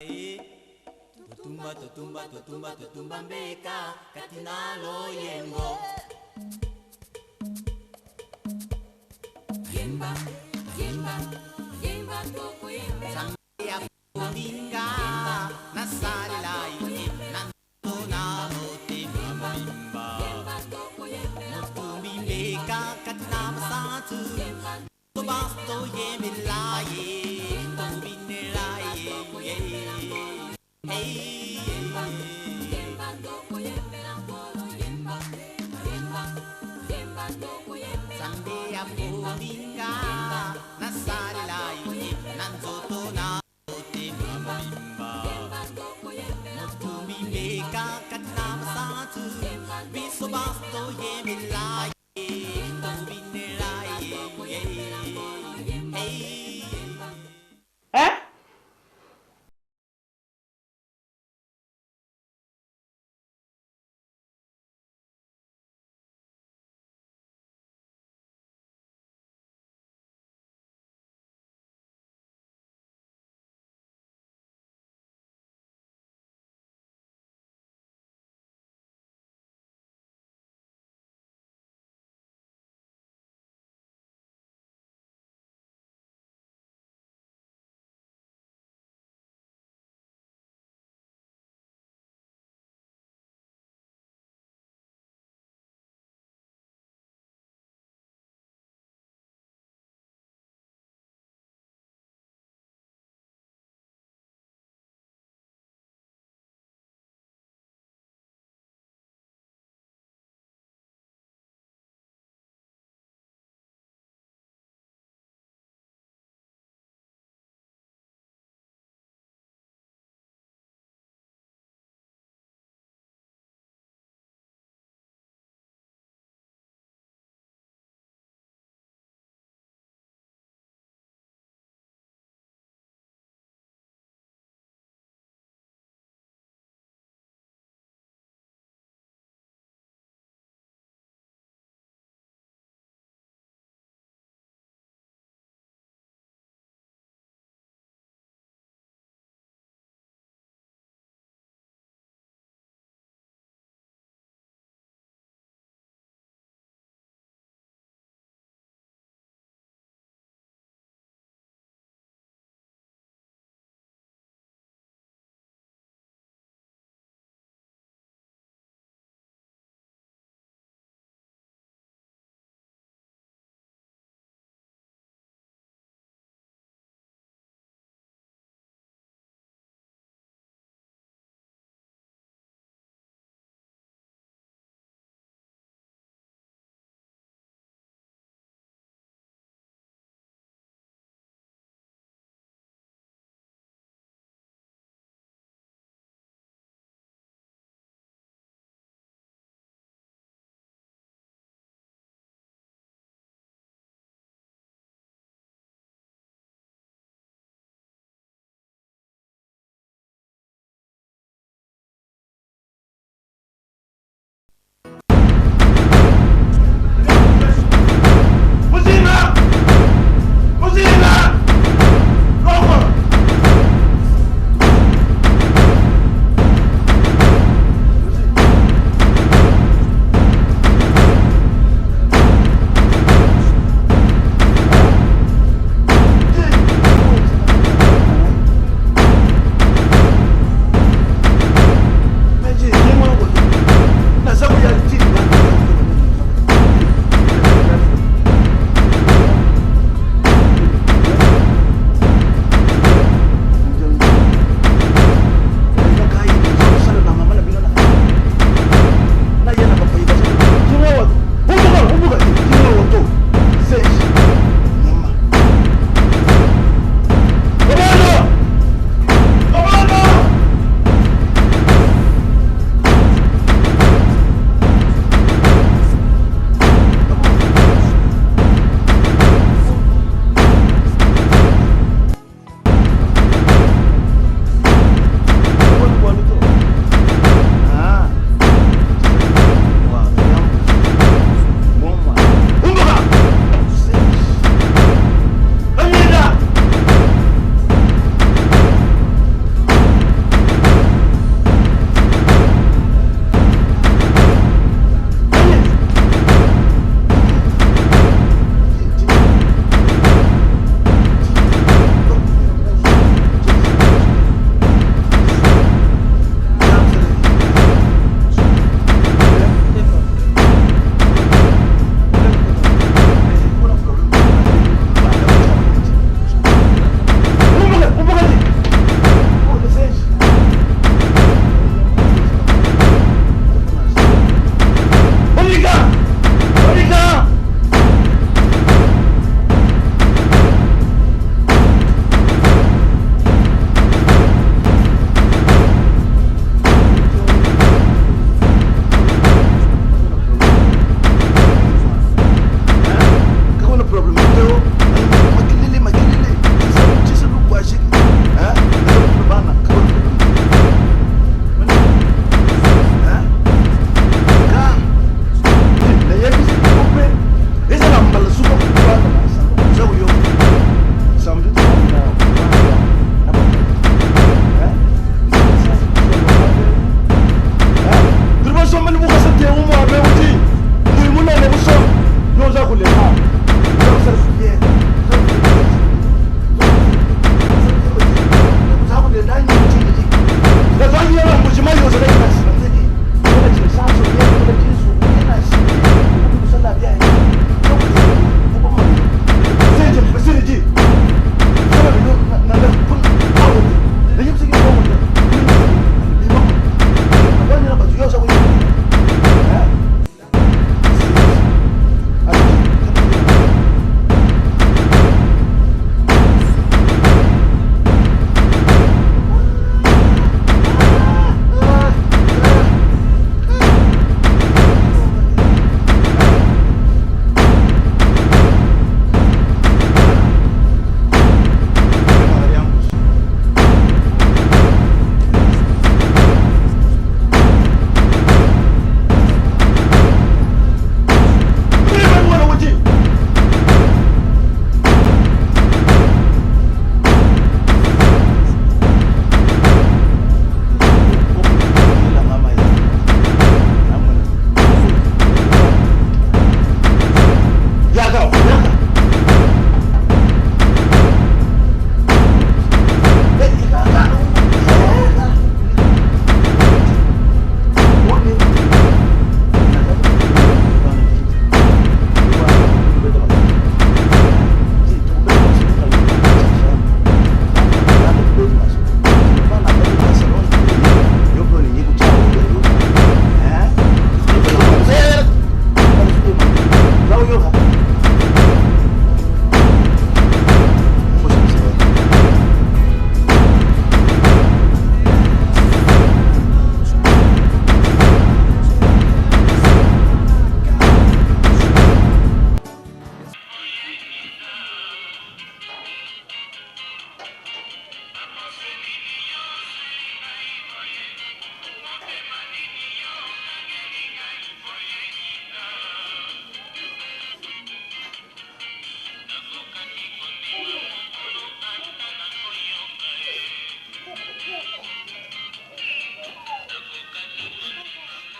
Tutumba, tutumba, tutumba, tutumba mbeka katinalo yembo. Yemba, yemba, yemba toko yembe. Sambia fundinga na sale lai nanto na mote mimba. Yemba toko yembe. Mutumbi mbeka katinama satu. To basto yembe lai. Hey, yemba toko yembe na polo yemba, yemba, yemba toko yembe. Sambia fundinga na sale lai nanzoto na mote mimba. Yemba toko yembe na mutumbi mbeka katinama satu. Biso basto yembe lai, tubine lai, hey. Hein?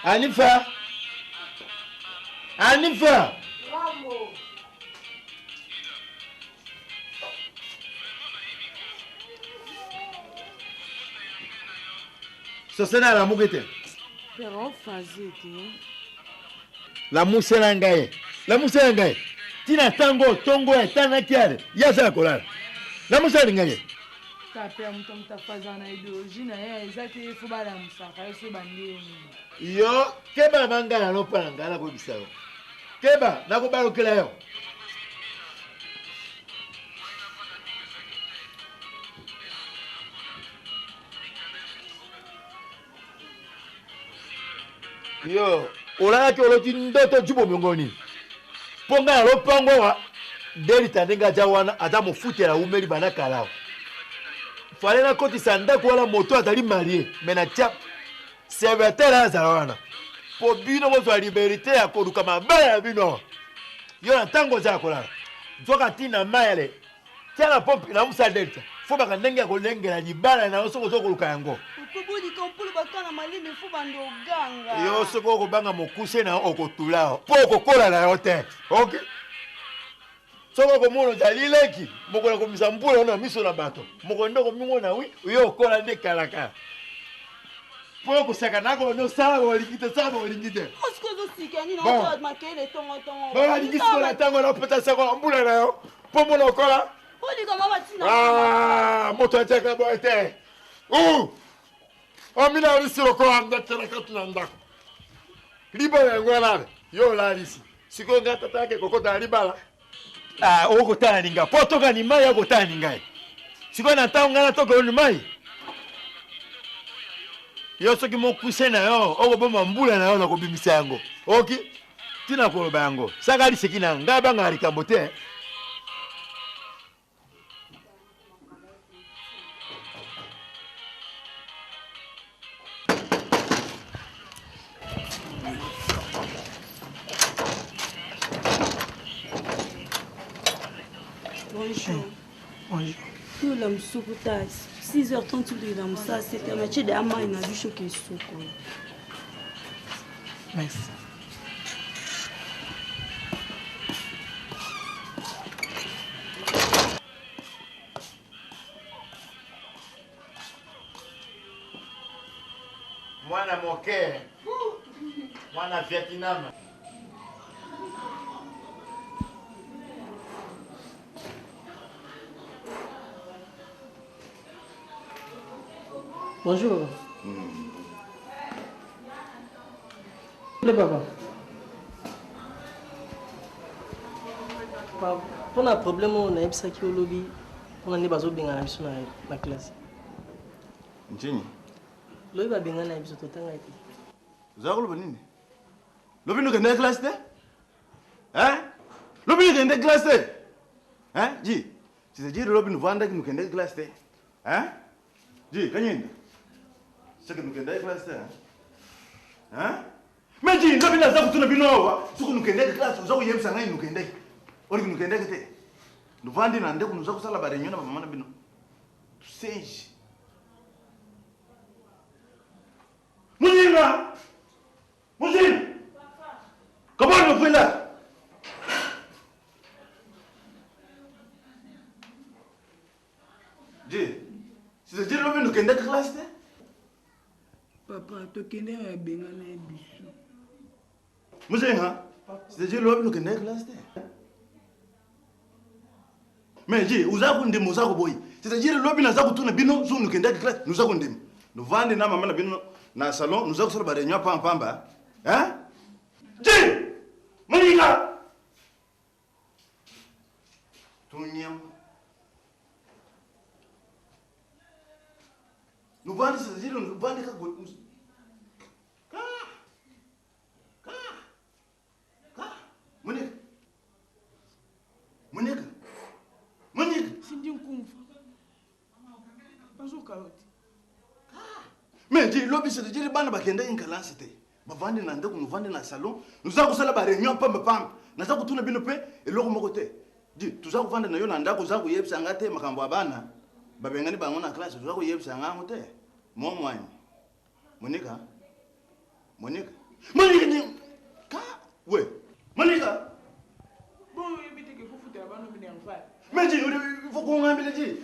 Anifa. Anifa. Bravo. Sosena la mugete. Pero fazer La musela ngaye. La musela ngaye. Tina tango tongo ya tana kiare. Yaza kolala. La musela ngaye. Tapé muta fazana ideologie na exacte fubala musaka yeso bandeni. Yo keba mangala no palangala ko bisalo. Keba nako balokela yo. Yo, olala ke oloti ndoto jubo miongoni. Ponga lo pango wa deli tandenga jawana ata mufutela umeli banaka lao. Fale na koti sanda ko wala moto atali marié, mena tia serviteur azalwana. Po bino mo zwa liberté ya koduka mabaya ya bino. Yo na tango za kolala. Nzoka tina mayele. Tia la pompe na musa delta. Fo baka ndenge ko lengela libala na osoko zoko luka yango. Ukubudi kompulu bakana malimi fuba ndo ganga. Yo soko ko banga mokuse na okotula. Po okokola na yote. Okay. Soko ko mono jalileki. Moko ko misambula na miso na bato. Moko ndoko mingo na wi. Yo kola nde kalaka. Po ko saka nako no sala ko likite sala ko likite. Osko zo sikani na to makele tongo. Ba likite ko la tango na peta sako mbula na yo. Po mono kola. Oli kama batina. Ah, moto ataka boete. Omina risiro ko anda tera katuna ndako. Libala ngwala. Yo la risi. Siko ngata take kokota libala. Ah, oko tana ninga. Poto ga ni mai oko tana ninga. Siko na tawo ngala toko ni mai. Yo soki mo kusena yo, oko bomba mbula na yo na kobimisa yango. Okay? Tina koloba yango. Saka lisekina ngaba ngari kambote. Bonjour. Bonjour. Tout le monde 6h30 tout le monde ça c'était un match de ama ina du choqué soko. Merci. Mwana moke. Mwana Vietnam. Bonjour. Le papa. Pour un problème, on a eu ça qui au lobby. On a eu besoin de bien la classe. Nchini. Lobby va bien na ebiso totanga ite. Uzakulu banini? Lobby no kende class te? Hein? Lobby no kende class te? Hein? Ji. C'est dire lobby no vanda no kende class te? Hein? Ji, kanyenda. C'est que no kende class te? Hein? Mais ji, lobby na zaku tuna binowa. Suku no kende class, uzaku yemsa ngai no kende. Ori no kende kete. No vandi na ndeko no zaku sala barenyo na mama na bino. Tusenji. Mujinga! Mujinga! Comment on fait là? Dis, c'est dire que nous sommes en classe? Papa, tu connais un bien na biso. Mujinga, c'est dire que nous sommes en classe? Mais dis, vous avez un démo, c'est-à-dire que nous avons un bino, nous sommes en classe, nous avons un démo. Nous vendons na maman bino na salon, nous avons sorti de pamba. Hein? Dis! Mujinga! Tunyam. Nous vendons, c'est-à-dire nous vendons Monica. Sindi nkumfa. Bazo karoti. Mais dis, l'objet c'est de dire que les gens qui ont été vendre dans nous vendre dans le salon, nous avons fait la réunion, nous avons tout le monde et l'autre côté. Dis, tout ça, vous vendez dans le salon, vous avez fait un gâteau, vous avez fait un gâteau, la classe, vous avez fait un gâteau. Moi, Monica. Monica. Malika ni ka we Malika bon yebite ke fufuta banu bine mfa mais Ji il faut qu'on ngambile Ji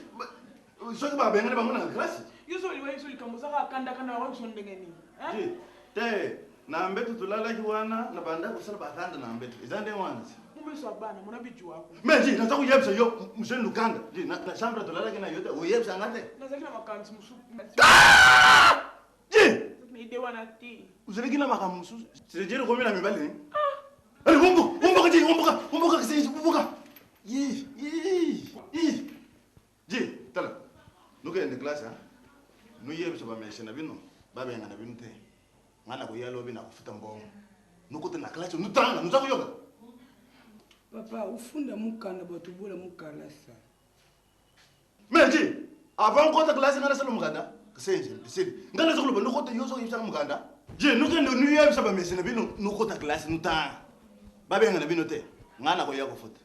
so ke ba benga ba ngana classe yo so liwa so likamuza ka kanda wa so ndengeni Ji te na mbetu tulala kiwana na banda kusala bakanda na mbetu izande wanzi so bana mona biju wako mais Ji nataka kuyebisa yo mshen lukanda Ji na chambre tulala kina yote uyebisa ngate nazakina makanzi musu Ji ni de wana ti uzalekina makamusu sirejere komela mibali ali umbuka Ji umbuka kisi umbuka yi Ji tala nuke ende classe ha nuyebisa ba meshena bino ba benga na bimte ngana ko yalo bina kufuta mbongo nukuti na classe nutanga nuzakuyoka Papa, ufunda mukanda batubula mukalasa. Meji, avant kota classe ngana salo mukanda, kasenje, bisidi. Ngana sokolo bano kota yoso yibsa mukanda. Je, nuke ndo nuye yibsa ba mesena bino nukota classe nutanga. Babe ngana bino te, ngana ko yako futa.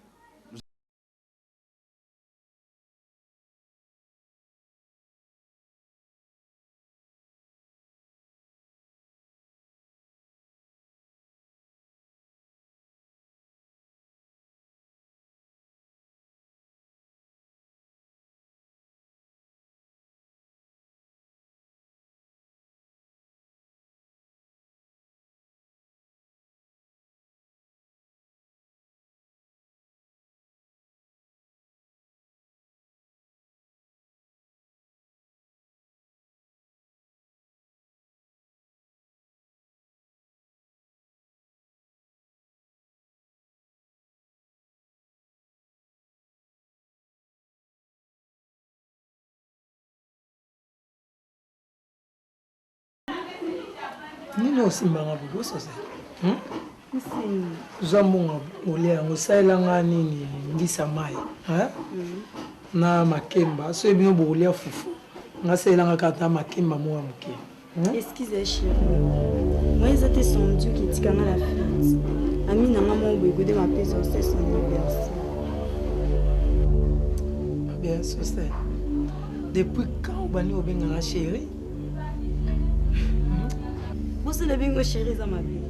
Nini osimbanga buku sasa? Nsini. Zamunga olea ngosailanga nini ngisa mai, ha? Na makemba, so ebino bolea fufu. Ngasailanga kata makemba mwa muke. Excusez chérie. Moi ils étaient son Dieu qui dit kana la fête. Ami na maman boy de ma pèse c'est son anniversaire. Bien sûr c'est. Depuis quand bani obenga chérie? Vous le bingo chérie za ma vie.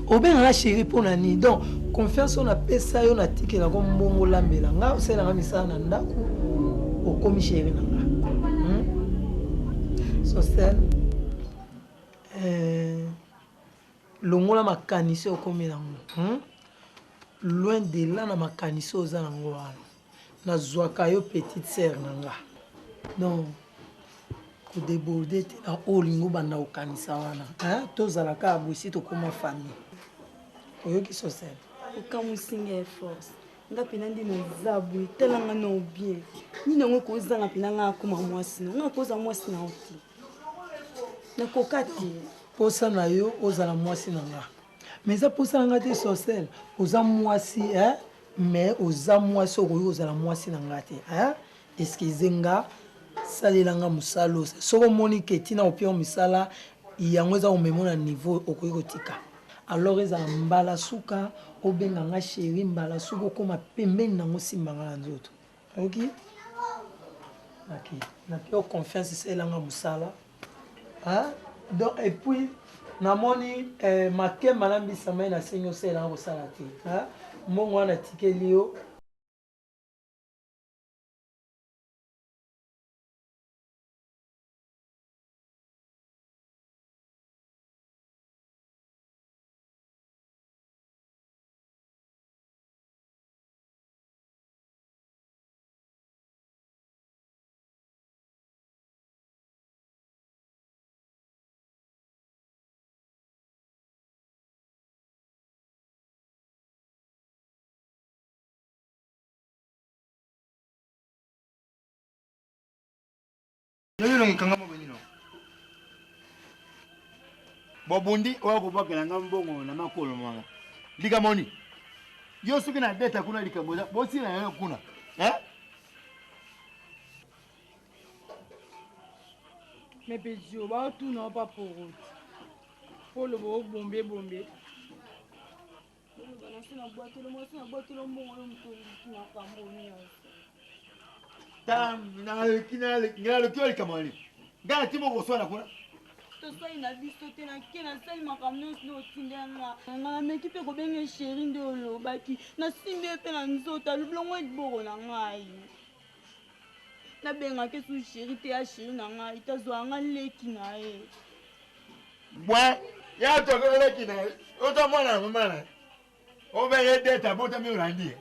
Obenga chérie pour nani. Donc confiance on a pesa yo na tike na ko mbongo lambela. Nga osela nga misana na ndako. Okomi chérie nanga. So c'est longola makanisi okomi nango. Loin de là na makanisi oza nango wana. Nazwaka yo petite sœur nanga. Donc ko déborder te na olingo banda okanisa wana. Tozalaka abosi tokoma famille. Oyoki so c'est. Okamusinga force. Nga pena ndi mozabu telanga no bien. Ni nango ko zanga pena nga akoma mwasi no. Nga ko za mwasi na oti. Na kokati posa na yo ozala mwasi nanga. Mais ça posa nga te sosel. Oza mwasi mais oza mwasi okoyo ozala mwasi nanga te. Excusez-nga salelanga musalo. Soko moni ke tina opio misala yango eza omemona niveau okoyo kotika. Alors eza mbala suka obenga nga chérie mbala suka okoma pembeni nango simbanga na nzoto. OK? OK. Na pio confiance selanga musala. Donc et puis namoni makemba na mbisa mai na senyo selanga kosala te. Mbongo wana tikeli yo. Bobundi wako bakela ngambongo na makolo manga. Liga moni. Yo suki na deta kuna likamoza. Bosi na yo kuna. Mais Pédio, bah tout non pas pour route. Pour le beau bomber. Tam na kina le kyo likamoni. Gana timo ko swana kuna. tosali na biso te nake nasali makambo nyonso nde otindanga nga nameki mpe kobenge sheri nde olobaki nasimbi ye mpe na nzoto alobilongo liboko na ngai nabengaki su sheri te ya sheri na ngai tazwa nga leki na ye bwe ya tokele leki na ye otomona na mama na ye obenge deta botami olandi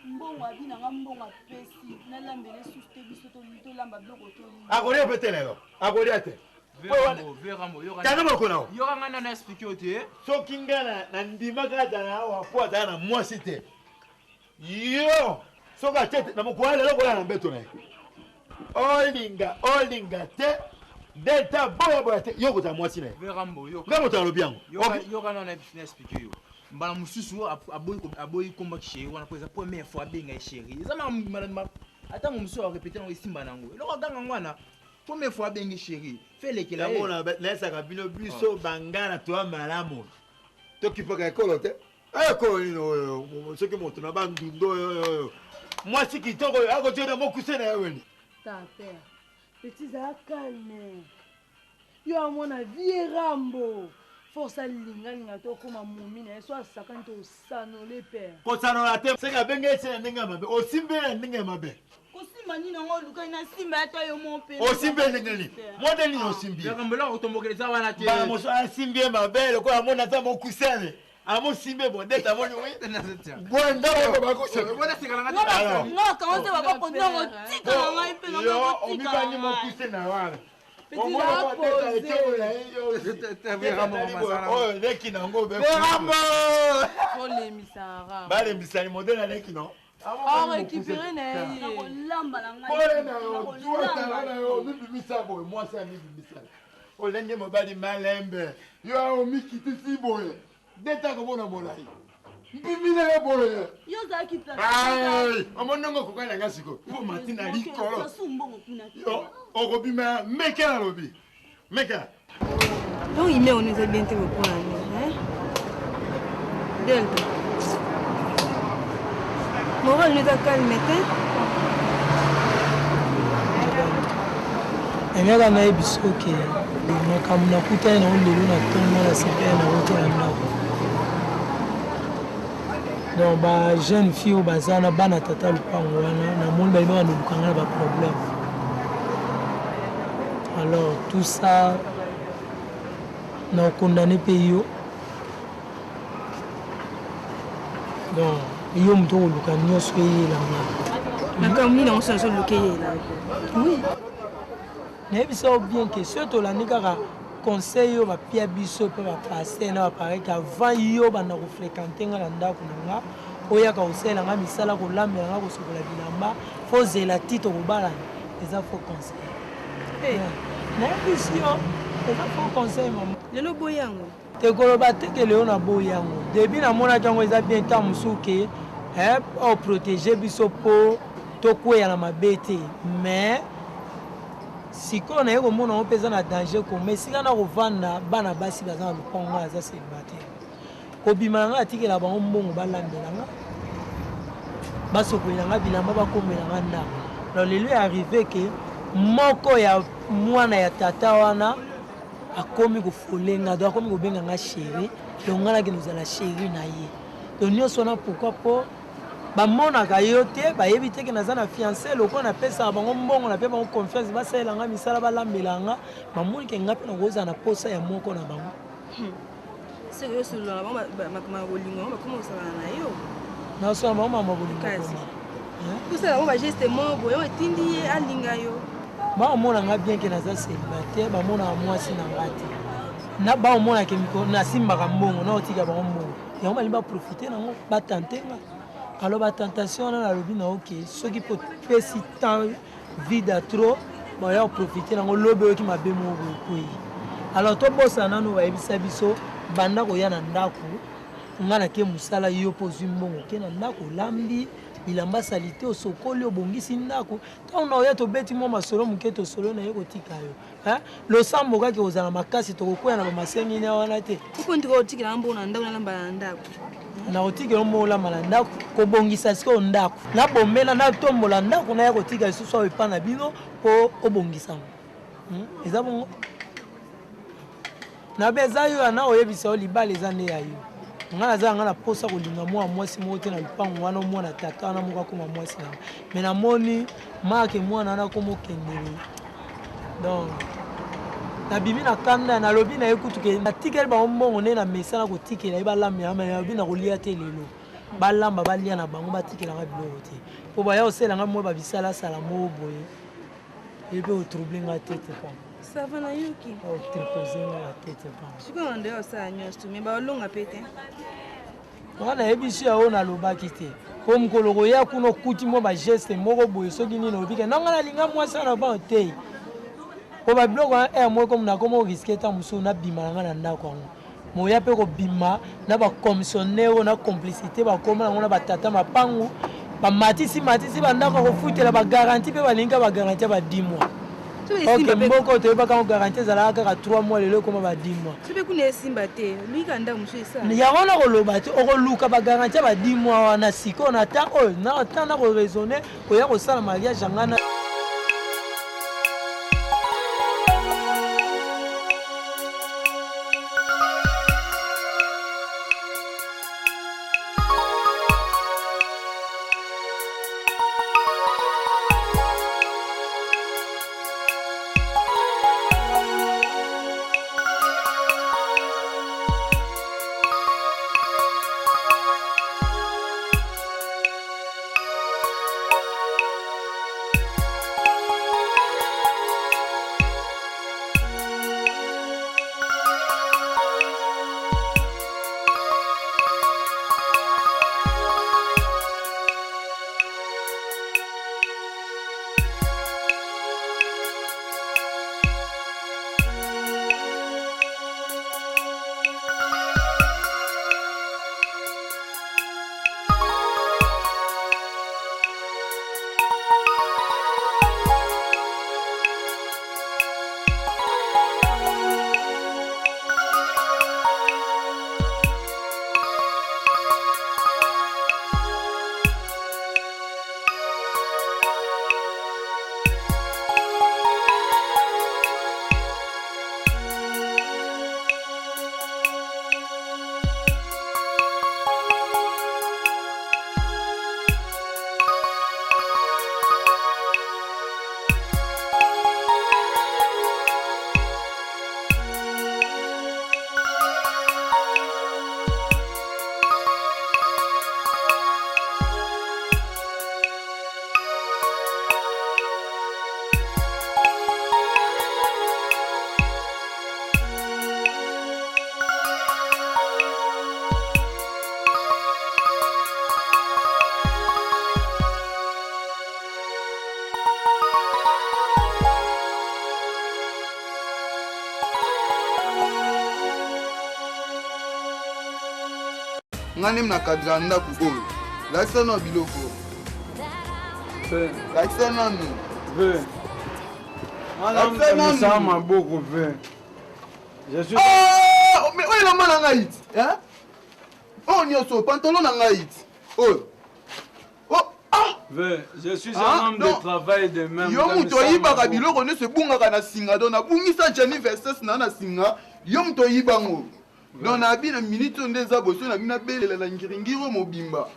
mbongo abi nanga mbongo apesi nalambela susu te biso tolamba biloko toli akolia mpe te lelo akolia te tanga mokona o yoka nga na expliqué o te soki nga na ndimaka azala awa po azala na mwasi te yo soki atete na mokona lelo kola na mbeto na ye olinga te deta boyaboya te yo kozala mwasi na ye nga moto alobi yango yoka na expliqué yo mbala mosusu aboyi kombaki sheri wana po eza première fois abenga ye sheri eza atango mosusu arépété nango esimba nango eloko aganga ngwana première fois abengi sheri fe elekela ye naesaka bino biso bangana toya malamu tokipaka ekolo te ekolo nini oyo soki moto na bandundo oyo mwasi kitoko oyo akotiona mokuse na ye weni taper petit za calme yo amona vie rambo force alingalinga tokoma momi na ye so asakani to osanole pere kosanola te senge abenge ese na ndenge ya mabe osimbe na ndenge ya mabe kosimba nini yango olukai nasimba ya to yo mo mpe osimbe ndenge nini mote nini osimbi yakambela otombokeleza wana te bana moso asimbi ye mabe lokola amona ata mokusane amosimbe bondete amoni bwendaobakusengakanze babakodongo tika na ngai mpe omibani mokuse na wana oyo leki nango balembisani modele aleki no récupéré na ye mibimisa boye mwasi amibimisa olenge mobali malembe yo omikitisi boye deta komona molai mpimina ye boye omonongo kokana nga siko po mati na likolo yo okobima meke alobi meke donc ime on eza bien te kopona ni delta moral neza calme te engaka nayebi soki makambo nakutani nango lelo na ntongo na sepele nango te na ndako donc bajeune fille oyo baza na bana tata lupango wana namoni balingi banolukanga na baproblème alors tout ça na okondane mpe yo donc yo moto okoluka nyonso eyelanga makambo nini yango soso oluka eyela oui nayebisa yo bien ke soki tolandi kaka conseil oyo bapia biso mpe bapaster na bapareke avant yo banda kofréquente nga na ndako na nga oyaka kosalelanga misala kolambelanga kosokola bilamba fo zela tito kobalana eza faux conseil nayebisi yo eza faux conseil mama lelo boyango tekoloba teke lelo na boyango debi namonaki yango eza bien ntan mosusu ke oprotege biso mpo tokweya na mabe te mais sikoyo naye komona ngo mpe eza na danger koma esika na kovanda bana basi baza na lupango nga aza célibataire kobima na nga atikela bango mbongo balambelanga basokolelanga bilamba bakombelanga ndako alors lelo arrive ke moko ya mwana ya tata wana akomi kofolenga do akomi kobenganga chéri donc nga nakende ozala chéri na ye donc nyonso wana pourquoi po bamonaka yo te bayebi teke naza na fiancé lokola napesaka bango mbongo nape bango confiance basalelanga misala balambelanga bamoni ke nga mpe nakozala na posa ya moko na bango seke yo sololanga bango bolingo bango bakoma kosakana na yo nasola bango mama bolingo kosala bango bageste moko boye oyo etindi ye alinga yo baomonanga bien ke naza célibataire bamonaka mwasi na nga te na baomonake nasimbaka mbongo naotika bango mbongo yango balingi baprofite nango batantenga alors batentation wana nalobi na oke soki mpo pesi temps vide trop baya koprofite nango lobi oyoki mabe moko boyekwei alors tobosana nano bayebisa biso banda koya na ndako nga nake mosala yo mpo ozwi mbongo oke na ndako olambi bilamba salite osokoli obongisi ndako ntango na oya tobeti mwa masolo moke tosolo na ye kotika yo losambo kaki kozala makasi tokokwea na bamasengini wana te okontika otikela mbongo na ndako nalambala na ndako na kotikela mbongo olamba na ndako kobongisa sikoyo ndako nabomela natombola ndako naya kotika lisusu awo epa na bino mpo obongisango eza bongo na beza yo ana oyebisa o libala eza nde ya yo nga naza nga na posa kolinga mwa mwasi moko te na lupango wana omwana tata wana moko akoma mwasi na me namoni make mwana wana akomokendeli donc nabimi na kanda nalobi na ye kutuke natikeli bango mbongo nde na mesana kotikela ye balambela nalobi na kolia te lelo balamba balia na bango batikelanga biloko te mpo baya koselanga mwa babisalasala moo boye ebe otrouble nga tete pa Ça va na yuki. Oh, tripose nga tete pa Sikoyo nde osala nyonso me baolonga pe te. wana yebiso ya oyo nalobaki te po mokolo koya kuna okuti mwa bageste moko boye soki nini obike nanga nalinga mwasi wana ba te po babiloko wana moko nakoma oriske ta mosusu nabima nanga na ndako yango moya mpe kobima na bacommissionnaire na complicité bakoma nango na batata mapangu bamatisi bandako kofutela bagaranti mpe balingi bagaranti ya ba 10 mois ok mboko toyebaka ngo garanti ezalaka kaka 3 mois lelo ekoma ba 10 mois soki kuna esimba te luika ndako mosusu esala yango na koloba te okoluka bagaranti ya ba 10 mois wana sikoyo na temps oyo na temps na koraisonne koya kosala mariage yangana ngani mna kadra ndako oyo lakisa na biloko lakisa nanu ça m'a beaucoup fait. Je suis. Oh, mais où est la main en Haïti? Hein? Oh, Nyoso, pantalon en Haïti. Oh. Oh, ah! Je suis un homme de travail de même. Yo muto yiba kabilo kone se bunga kana singa dona bungi sa jani verses na na singa. Yo muto yiba ngo. Donc na bi na minute ndeza boso na bina belela la ngiringiro mobimba.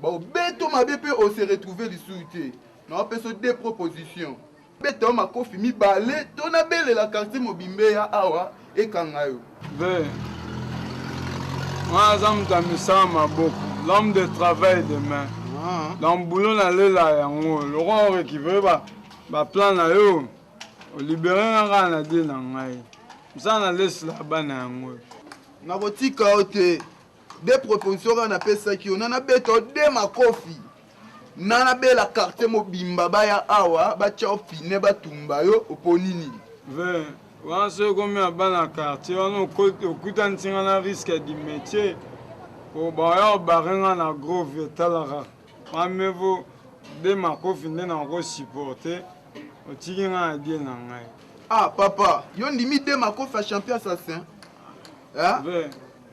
Ba beto mabepe o se retrouver du souté. Na peso des propositions. Beto makofi mi balé tona belela quartier mobimbe ya awa e kangayo. Moi j'aime ta misama beaucoup. L'homme de travail de main. Dans le boulot na lela yango. Le roi qui veut ba plan na yo. O libérer nga na di na ngai. Ça na laisse là-bas na yango. Na botika ote des propositions on appelle ça qui on a beto de makofi. Nana bela quartier mobimba baya awa ba chofine batumba yo oponini. On se comme à bas quartier on okuta ntinga na risque du métier pour ba barenga na gros vetalara. Amez-vous de makofi na ko supporter o tikinga adie na ngai. Ah papa, yo ndimi de makofi à champion assassin. Hein?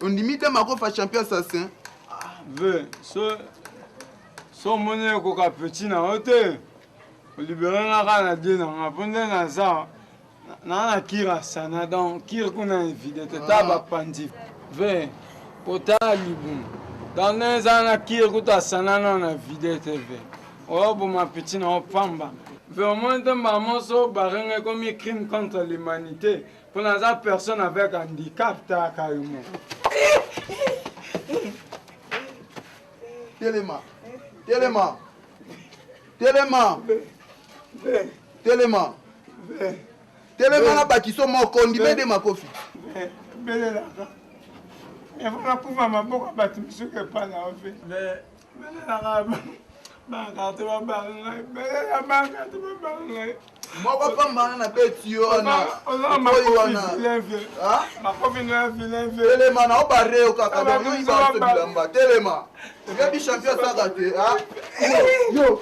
On ndimi de makofi à champion assassin. So mone ko ka petit na hote. O libérer na kana dina ngaponde na ça. na kira sana donc kira kuna invité taba pandi ve pota libum dans les ana kira kuta sana na vidé TV oh bon ma petite na pamba vraiment de maman so barenge comme crime contre l'humanité pour les personnes avec handicap ta carrément Téléma na bakiso moko ndimede makofi belelaka efana kuva maboko bato misuku epana ofe belelaka bankarte babala ngai belela bankarte babala ngai moko pambana na beti yo wana makofi na vilain telema na obareo kaka bamoyibaso bilamba telema yebi champion saka te yo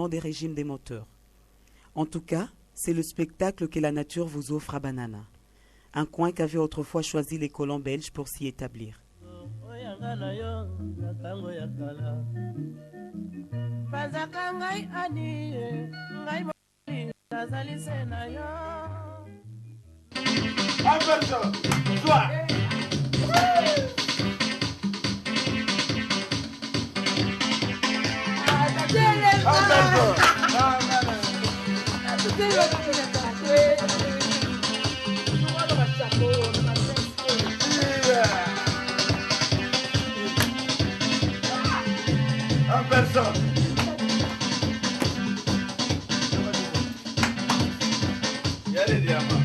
des régimes des moteurs. En tout cas, c'est le spectacle que la nature vous offre à Banana, un coin qu'avaient autrefois choisi les colons belges pour s'y établir. En personne. Il y a les diamants.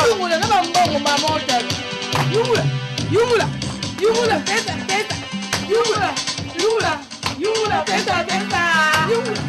Yumula na bambongo mama otalo. Yumula, yumula, yumula pesa pesa. Yumula, yumula, yumula pesa pesa. Yumula.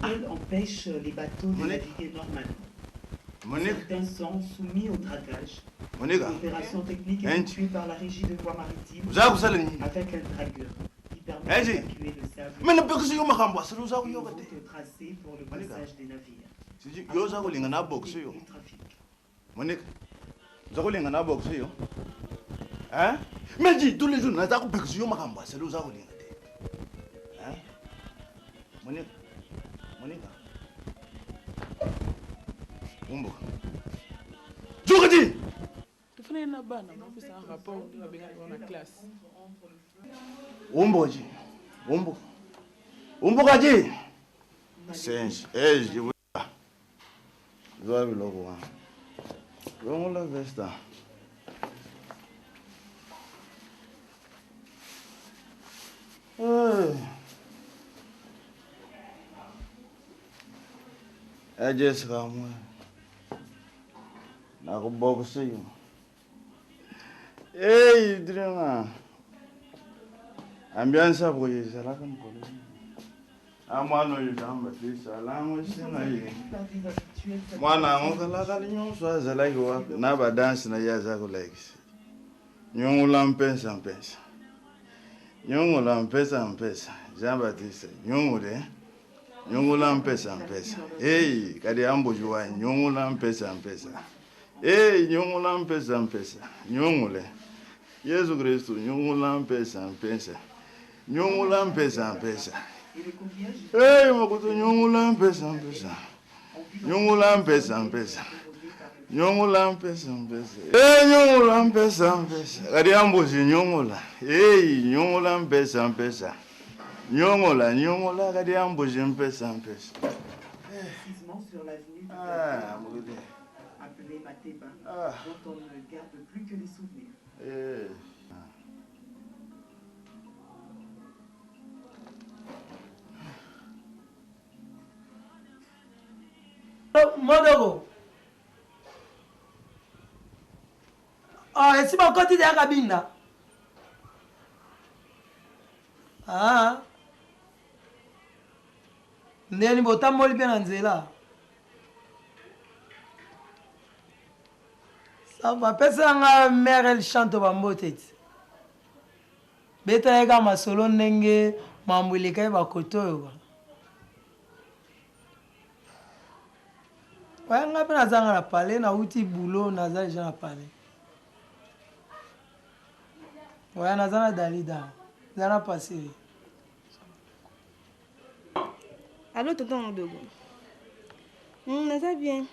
Elle empêche les bateaux de naviguer normalement. Certains sont soumis au dragage. L'opération technique est effectuée par la régie de voies maritimes avec un dragueur qui permet d'évacuer le sable et le tracé pour le passage des navires. Hein? Mais dis, tous les jours, nous avons besoin de Makamba, c'est nous avons hein? Monica. Monica. Umbo. Jogadi! Tu fais un abana, mais c'est un rapport avec la classe. Umbo, ji. Umbo. Umbo, Gadi! Sense. Je veux. Je veux le voir. Comment la vesta? Jessica, moi, na ko boxe yo. Hey, drama. Ambiance pour y ça là comme quoi. Moi non, je t'en bats ça là, moi c'est na y. Moi na on kala kala nyon so za la yo na ba dance na ya za ko like. Nyon lampensa pensa. Nyon lampensa pensa. Jean-Baptiste, nyon de. Nyongula mpesa. Hey, kadi ambo juwa nyongula mpesa. Hey, nyongula mpesa. Nyongule. Yesu Kristo nyongula mpesa. Nyongula mpesa. Hey, makuto nyongula mpesa. Nyongula mpesa. Nyongula mpesa. Hey, nyongula mpesa. Kadi ambo nyongula. Hey, nyongula mpesa. Nyongola, kadi amboje mpesa. Précisément sur l'avenue appelée Mateba, dont on ne garde plus que les souvenirs. Modogo, si bakoti deya kabinda ndeni botamboli mpe na nzela bapesanga mare el chante bambote ti beta yeka masolo ndenge mambo eleka ye bakoto oyo wayanga mpe nazanga na pale nauti bulo naza deja na pale waya naza na dalida naza na pase. Allô, tonton Modogo. Naza bien.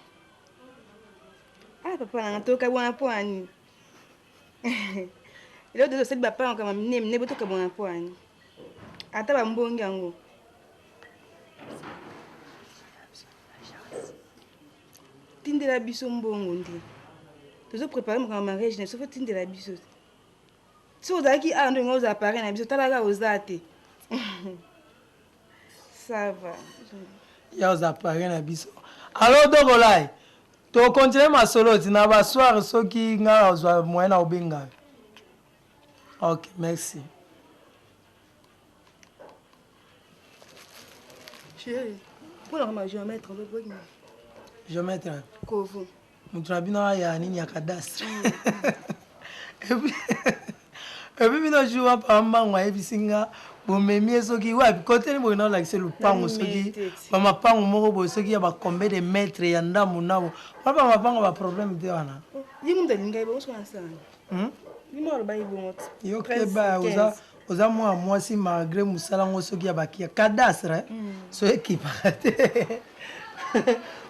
Ah, papa, na toka bwana pwani. Leo ndio sasa papa kama mne botoka bwana pwani. Ata bambongi yango. Tindela biso mbongo ndi. Tozo préparer mon mariage, ne sauf tindela biso. Si vous avez qui a un de appareils na biso talaga ozate. Ça va. Ya aux appareils na biso. Alors Dogolai. To continuer ma solo tina ba soir soki nga ozwa moyen na obenga. OK, merci. Chérie, pour la géomètre, on va Géomètre. Kovo. Mutrabina ya nini ya cadastre. Et puis nous jouons par mangwa et bisinga bomemi soki wapi côté ni bona like c'est le pango soki mama pango moko bo soki ya ba combien de mètres ya ndamu nabo papa mapango ba problème de wana yimu ndalinga ibo so ansana yimu ba ibo yo keba oza moi si malgré musala ngo soki ya bakia cadastre so équipe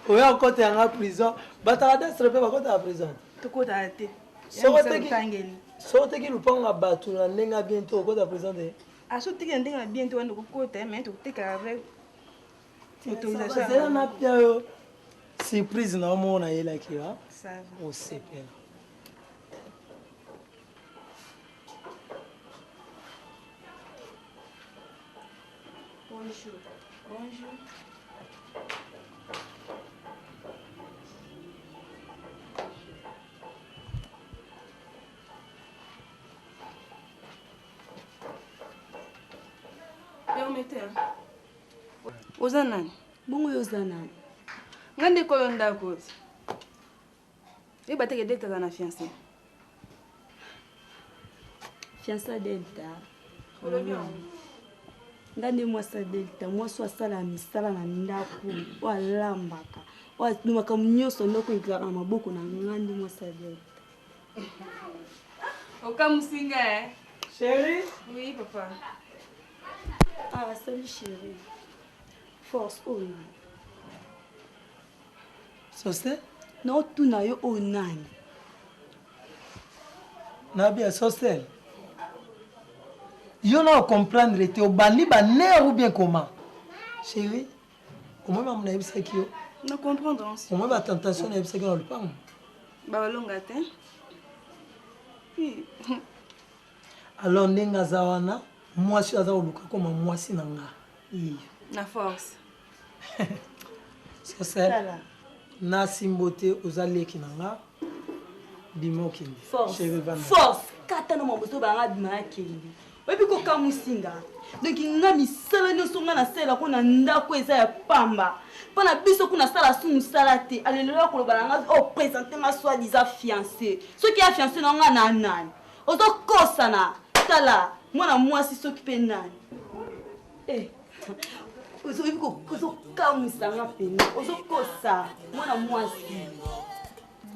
oya côté en prison bata cadastre pe ba côté en prison to côté ate so teki lupango bato na ndenge bientôt okota présenter aso teki ndenge bientôt wanda kokota mais to teka avec autorisation c'est na pia yo surprise na mo na yela ki wa ça va o sepela bonjour bonjour oza nani bongo oyo oza nani nga ndeko oyo ndako yeba teke delta aza na fiancé fiancé delta nga nde mwasi delta mwasi oyo asala misala na ndako oyo alambaka oyo alumaka nyonso ndoko ezalaka na maboko na nga nde mwasi delta okamusinga chérie oui papa. Ah, salut chérie. Force, oh non. Sosé? Non, tout n'a eu oh non. Nabia Sosé. Yo n'a comprendre te obandi ba ner ou bien comment? Chérie, comment maman na yebisa ki yo? Na comprendre aussi. Comment ba tentation na yebisa ki na lupango? Ba longa te. Oui. Alors ndenga zawana. Moi je suis oluka comme moi si nanga na force c'est ça na simbote ozaleki nanga bimoki force kata na maboto banga bimakeli obi ko kamusinga donc nga misala nyonso nga na sala ko na ndako eza ya pamba pana biso kuna sala su musala te alelo ko loba nga o présenter nga soit disant fiancé ce qui a fiancé na nga na nani ozo kosana tala mwana mwasi soki pe nani ozo kamusanga pene ozo kosa mwana mwasi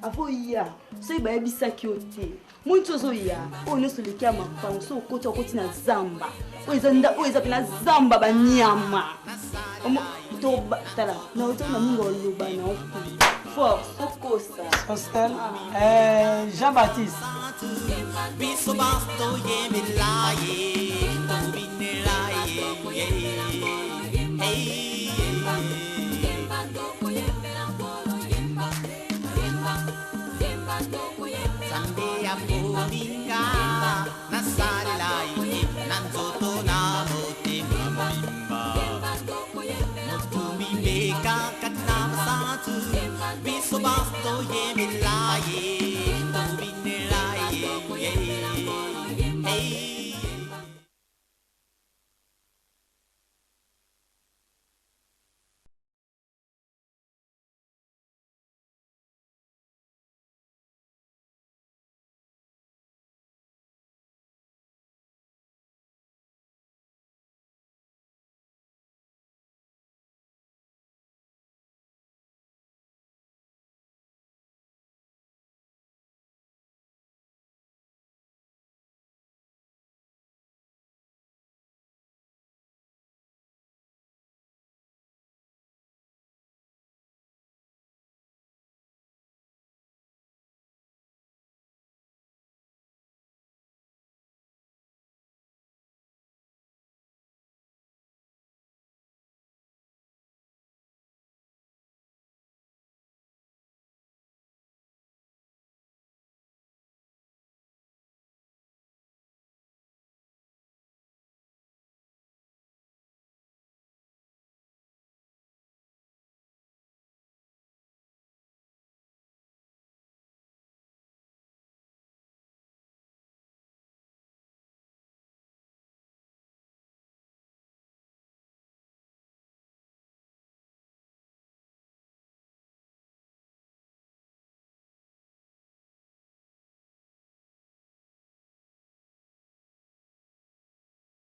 afo ya soki bayebisaki yo te monti ozoya oyo nyonso leki ya mapango so okoti na zamba oyo eza pe na zamba banyama tala na oto na mingi oloba na oku force okosa Hostel Jean-Baptiste Biso basto ye milaye to binelaye hey Sande ya pominga nasare lai nanzoto na mote mamimba Mutumi beka katama satu Biso basto ye milaye